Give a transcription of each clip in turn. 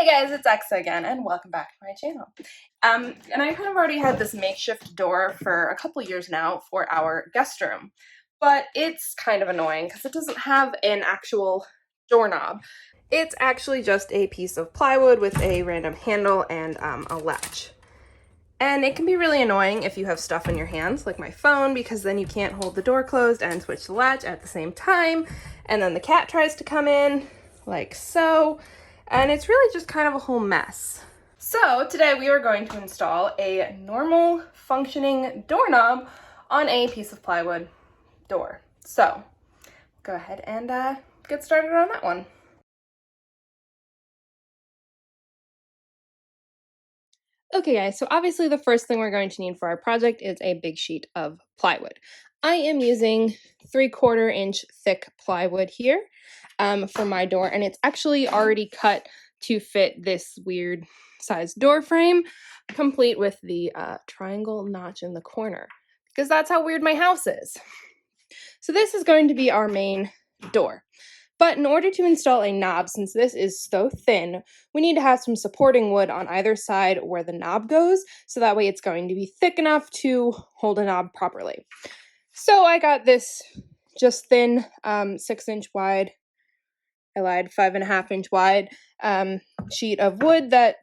Hey guys, it's Exa again, and welcome back to my channel. And I kind of already had this makeshift door for a couple years now for our guest room, but it's kind of annoying because it doesn't have an actual doorknob. It's actually just a piece of plywood with a random handle and a latch. And it can be really annoying if you have stuff in your hands, like my phone, because then you can't hold the door closed and switch the latch at the same time, and then the cat tries to come in, like so. And it's really just kind of a whole mess. So today we are going to install a normal functioning doorknob on a piece of plywood door. So go ahead and get started on that one. Okay guys, so obviously the first thing we're going to need for our project is a big sheet of plywood. I am using 3/4 inch thick plywood here for my door, and it's actually already cut to fit this weird sized door frame, complete with the triangle notch in the corner, because that's how weird my house is. So this is going to be our main door. But in order to install a knob, since this is so thin, we need to have some supporting wood on either side where the knob goes, so that way it's going to be thick enough to hold a knob properly. So I got this just thin 6-inch wide, I lied, 5.5-inch wide sheet of wood that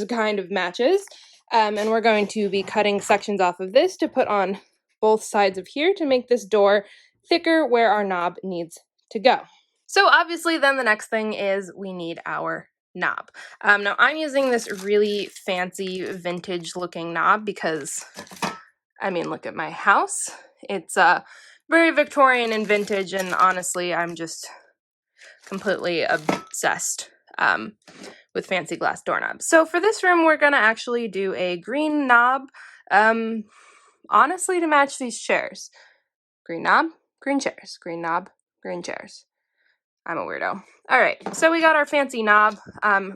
kind of matches. And we're going to be cutting sections off of this to put on both sides of here to make this door thicker where our knob needs to go. So obviously then the next thing is we need our knob. Now I'm using this really fancy vintage looking knob because, I mean, look at my house. It's very Victorian and vintage, and honestly I'm just completely obsessed with fancy glass doorknobs. So for this room we're going to actually do a green knob, honestly to match these chairs. Green knob, green chairs, green knob, green chairs. I'm a weirdo. All right, so we got our fancy knob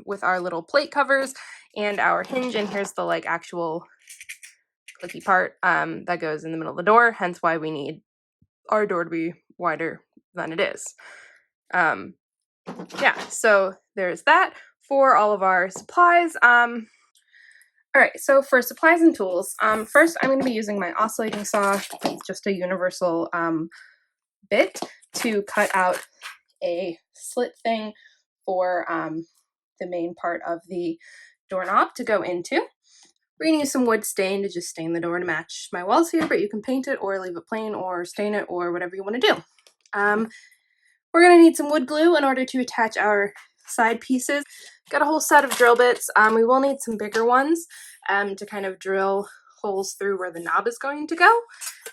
with our little plate covers and our hinge, and here's the like actual clicky part that goes in the middle of the door, hence why we need our door to be wider than it is. Yeah, so there's that for all of our supplies. All right, so for supplies and tools, first I'm going to be using my oscillating saw. It's just a universal bit to cut out a slit thing for the main part of the doorknob to go into. We're going to use some wood stain to just stain the door to match my walls here, but you can paint it or leave it plain or stain it or whatever you want to do. We're going to need some wood glue in order to attach our side pieces. Got a whole set of drill bits. We will need some bigger ones to kind of drill holes through where the knob is going to go.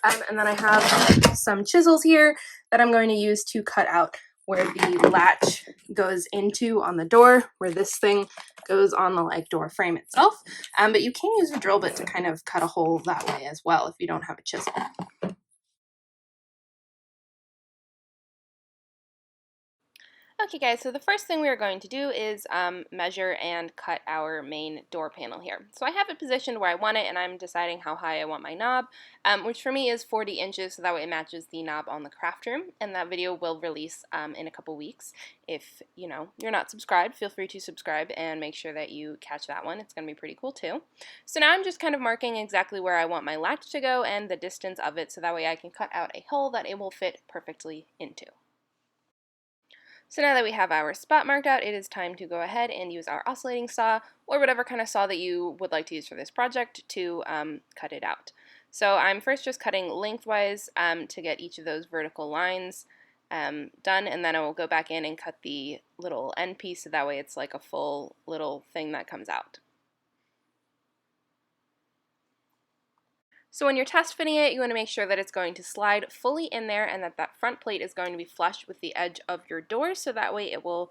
And then I have some chisels here that I'm going to use to cut out where the latch goes into on the door, where this thing goes on the like door frame itself. But you can use a drill bit to kind of cut a hole that way as well if you don't have a chisel. Okay guys, so the first thing we are going to do is measure and cut our main door panel here. So I have it positioned where I want it, and I'm deciding how high I want my knob, which for me is 40 inches, so that way it matches the knob on the craft room, and that video will release in a couple weeks. If you're not subscribed, feel free to subscribe and make sure that you catch that one. It's going to be pretty cool too. So now I'm just kind of marking exactly where I want my latch to go and the distance of it, so that way I can cut out a hole that it will fit perfectly into. So now that we have our spot marked out, it is time to go ahead and use our oscillating saw, or whatever kind of saw that you would like to use for this project, to cut it out. So I'm first just cutting lengthwise to get each of those vertical lines done, and then I will go back in and cut the little end piece so that way it's like a full little thing that comes out. So when you're test fitting it, you want to make sure that it's going to slide fully in there and that that front plate is going to be flush with the edge of your door, so that way it will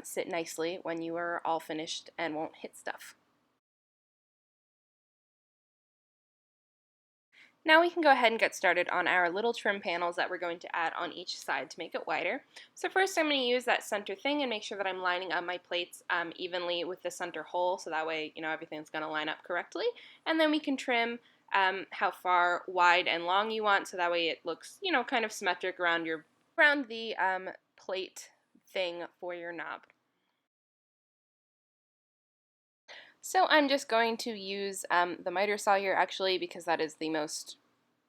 sit nicely when you are all finished and won't hit stuff. Now we can go ahead and get started on our little trim panels that we're going to add on each side to make it wider. So first I'm going to use that center thing and make sure that I'm lining up my plates evenly with the center hole, so that way everything's going to line up correctly. And then we can trim how far wide and long you want, so that way it looks kind of symmetric around the plate thing for your knob. So I'm just going to use the miter saw here actually because that is the most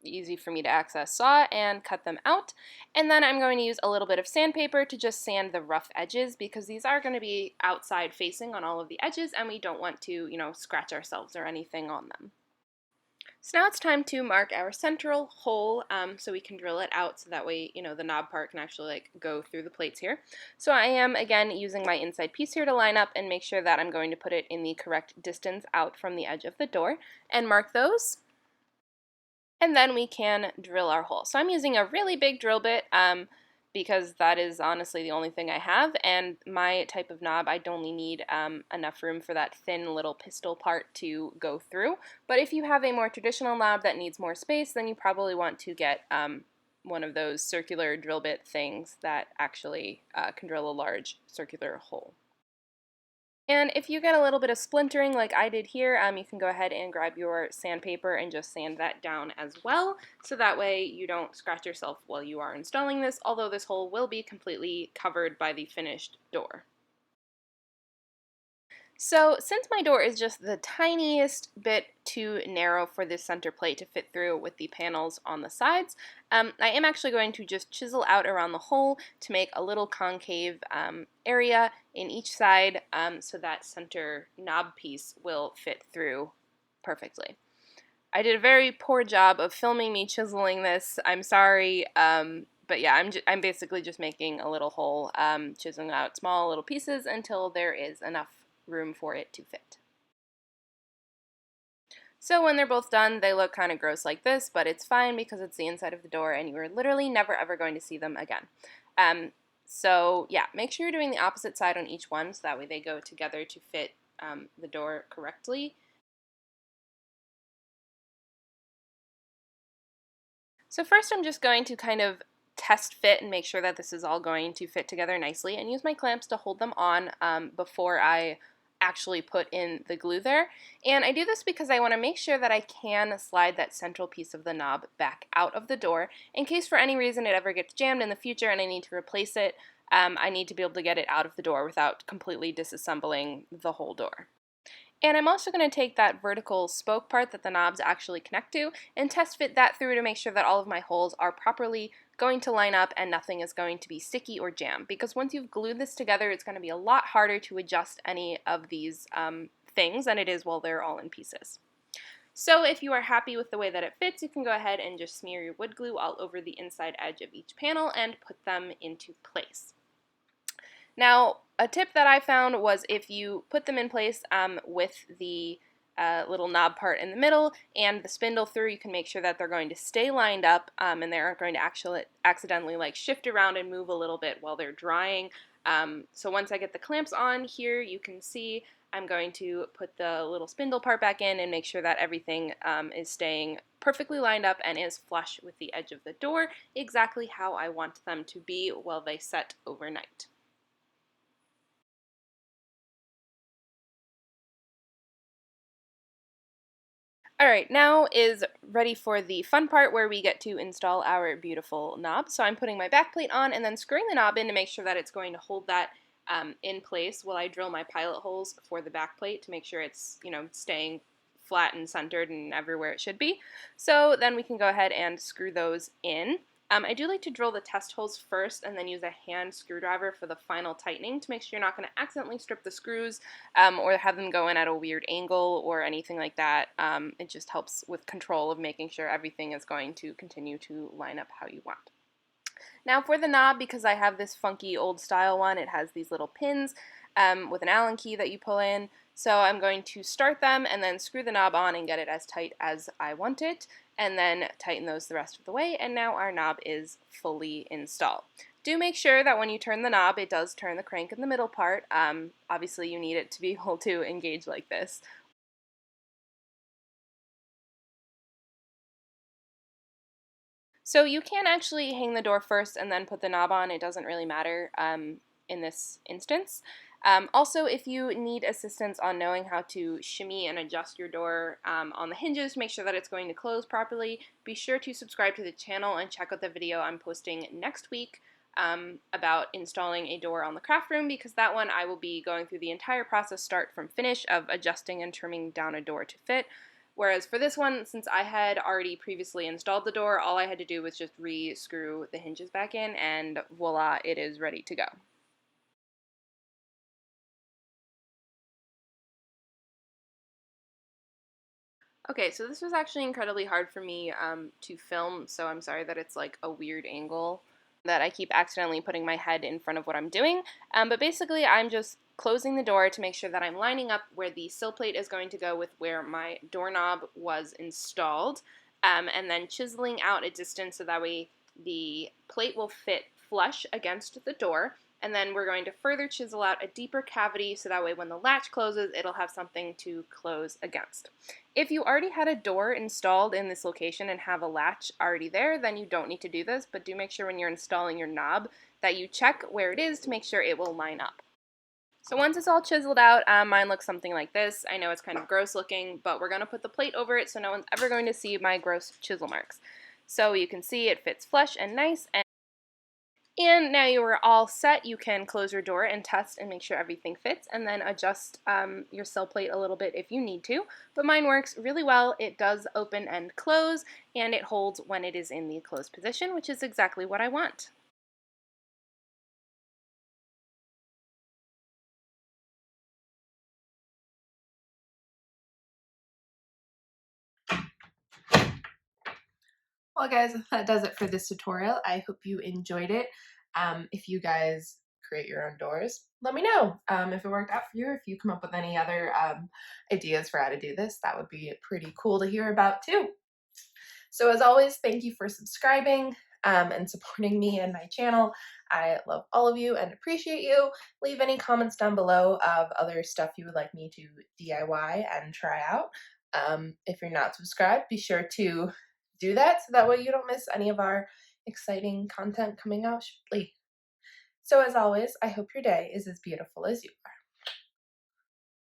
easy for me to access saw and cut them out. And then I'm going to use a little bit of sandpaper to just sand the rough edges because these are going to be outside facing on all of the edges and we don't want to, scratch ourselves or anything on them. So now it's time to mark our central hole so we can drill it out so that way, the knob part can actually go through the plates here. So I am, again, using my inside piece here to line up and make sure that I'm going to put it in the correct distance out from the edge of the door and mark those. And then we can drill our hole. So I'm using a really big drill bit because that is honestly the only thing I have, and my type of knob, I'd only need enough room for that thin little pistol part to go through. But if you have a more traditional knob that needs more space, then you probably want to get one of those circular drill bit things that actually can drill a large circular hole. And if you get a little bit of splintering like I did here, you can go ahead and grab your sandpaper and just sand that down as well, so that way you don't scratch yourself while you are installing this, although this hole will be completely covered by the finished door. So since my door is just the tiniest bit too narrow for this center plate to fit through with the panels on the sides, I am actually going to just chisel out around the hole to make a little concave area in each side so that center knob piece will fit through perfectly. I did a very poor job of filming me chiseling this. I'm sorry, but yeah, I'm basically just making a little hole, chiseling out small little pieces until there is enough room for it to fit. So when they're both done, they look kind of gross like this, but it's fine because it's the inside of the door and you are literally never ever going to see them again. So yeah, make sure you're doing the opposite side on each one so that way they go together to fit the door correctly. So first I'm just going to kind of test fit and make sure that this is all going to fit together nicely and use my clamps to hold them on before I actually put in the glue there. And I do this because I want to make sure that I can slide that central piece of the knob back out of the door in case for any reason it ever gets jammed in the future and I need to replace it. I need to be able to get it out of the door without completely disassembling the whole door. And I'm also going to take that vertical spoke part that the knobs actually connect to and test fit that through to make sure that all of my holes are properly going to line up and nothing is going to be sticky or jammed. Because once you've glued this together, it's going to be a lot harder to adjust any of these things than it is while they're all in pieces. So if you are happy with the way that it fits, you can go ahead and just smear your wood glue all over the inside edge of each panel and put them into place. Now, a tip that I found was if you put them in place with the little knob part in the middle and the spindle through, you can make sure that they're going to stay lined up and they aren't going to actually accidentally shift around and move a little bit while they're drying. So once I get the clamps on here, you can see I'm going to put the little spindle part back in and make sure that everything is staying perfectly lined up and is flush with the edge of the door, exactly how I want them to be while they set overnight. Alright, now is ready for the fun part where we get to install our beautiful knob. So I'm putting my back plate on and then screwing the knob in to make sure that it's going to hold that in place while I drill my pilot holes for the back plate to make sure it's, staying flat and centered and everywhere it should be. So then we can go ahead and screw those in. I do like to drill the test holes first and then use a hand screwdriver for the final tightening to make sure you're not going to accidentally strip the screws or have them go in at a weird angle or anything like that. It just helps with control of making sure everything is going to continue to line up how you want. Now for the knob, because I have this funky old style one, it has these little pins with an Allen key that you pull in. So I'm going to start them and then screw the knob on and get it as tight as I want it, and then tighten those the rest of the way, and now our knob is fully installed. Do make sure that when you turn the knob, it does turn the crank in the middle part. Obviously you need it to be able to engage like this. So you can actually hang the door first and then put the knob on. It doesn't really matter in this instance. Also, if you need assistance on knowing how to shimmy and adjust your door on the hinges to make sure that it's going to close properly, be sure to subscribe to the channel and check out the video I'm posting next week about installing a door on the craft room, because that one I will be going through the entire process start from finish of adjusting and trimming down a door to fit. Whereas for this one, since I had already previously installed the door, all I had to do was just re-screw the hinges back in, and voila, it is ready to go. Okay, so this was actually incredibly hard for me to film, so I'm sorry that it's like a weird angle, that I keep accidentally putting my head in front of what I'm doing. But basically, I'm just closing the door to make sure that I'm lining up where the sill plate is going to go with where my doorknob was installed, and then chiseling out a distance so that way the plate will fit flush against the door. And then we're going to further chisel out a deeper cavity so that way when the latch closes, it'll have something to close against. If you already had a door installed in this location and have a latch already there, then you don't need to do this, but do make sure when you're installing your knob that you check where it is to make sure it will line up. So once it's all chiseled out, mine looks something like this. I know it's kind of gross looking, but we're going to put the plate over it so no one's ever going to see my gross chisel marks. So you can see it fits flush and nice, and now you are all set. You can close your door and test and make sure everything fits, and then adjust your sill plate a little bit if you need to. But mine works really well. It does open and close, and it holds when it is in the closed position, which is exactly what I want. Well, guys, that does it for this tutorial. I hope you enjoyed it. If you guys create your own doors, let me know if it worked out for you, if you come up with any other ideas for how to do this. That would be pretty cool to hear about too. So as always, thank you for subscribing and supporting me and my channel. I love all of you and appreciate you. Leave any comments down below of other stuff you would like me to DIY and try out. If you're not subscribed, be sure to do that so that way you don't miss any of our exciting content coming out shortly. So as always, I hope your day is as beautiful as you are.